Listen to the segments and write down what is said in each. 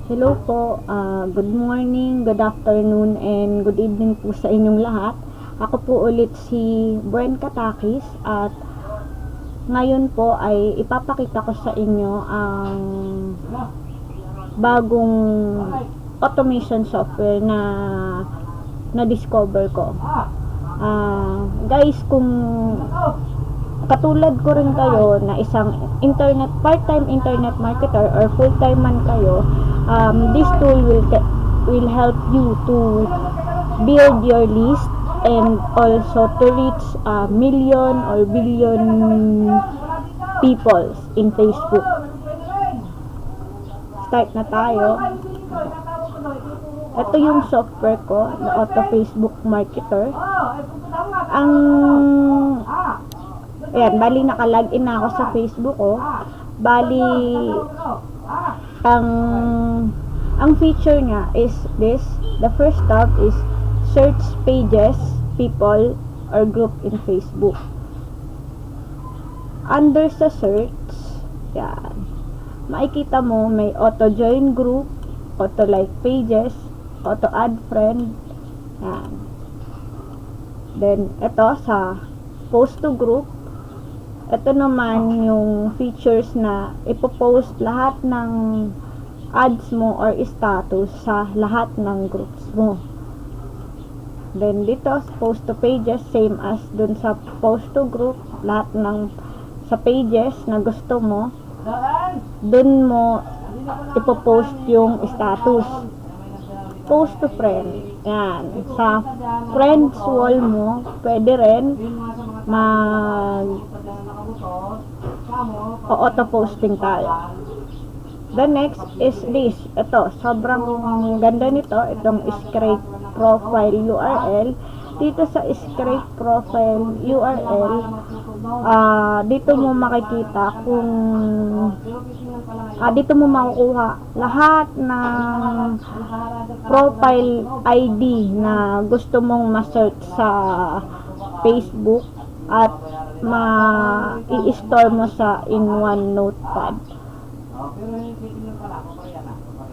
Hello po, good morning, good afternoon, and good evening po sa inyong lahat. Ako po ulit si Bren Katakis at ngayon po ay ipapakita ko sa inyo ang bagong automation software na na-discover ko. Guys, kung katulad ko rin kayo na isang part-time internet marketer or full-time man kayo, this tool will help you to build your list and also to reach a million or billion people in Facebook. Start na tayo. Ito yung software ko na Auto Facebook Marketer. Ayan, bali naka-login na ako sa Facebook ko. Bali ang feature niya is this. The first tab is search pages, people, or group in Facebook. Under sa search, yan, makikita mo may auto join group, auto like pages, auto add friend, yan. Then ito sa post to group, ito naman yung features na ipopost lahat ng ads mo or status sa lahat ng groups mo. Then dito post to pages, same as dun sa post to group, lahat ng sa pages na gusto mo, dun mo ipopost yung status. Post to friend, yan, sa friends wall mo pwede rin auto posting tayo. The next is this. Ito, sobrang ganda nito. Itong scrape profile URL. Dito sa scrape profile URL, dito mo makikita kung dito mo makukuha lahat ng profile ID na gusto mong ma-search sa Facebook at i-store mo sa in-one notepad.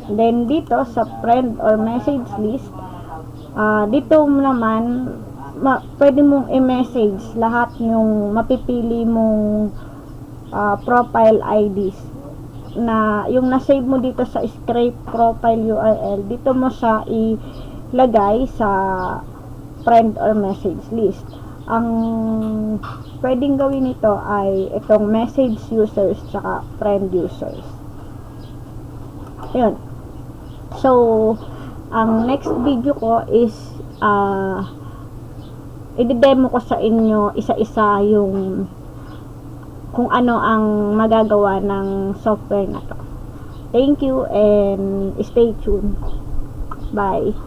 Then dito sa friend or message list, dito naman pwede mong i-message lahat yung mapipili mong profile IDs na yung na-save mo dito sa scrape profile URL. Dito mo siya ilagay sa friend or message list. Ang pwedeng gawin nito ay itong message users tsaka friend users. Yun. So, ang next video ko is i-demo ko sa inyo isa-isa yung kung ano ang magagawa ng software na to. Thank you and stay tuned. Bye.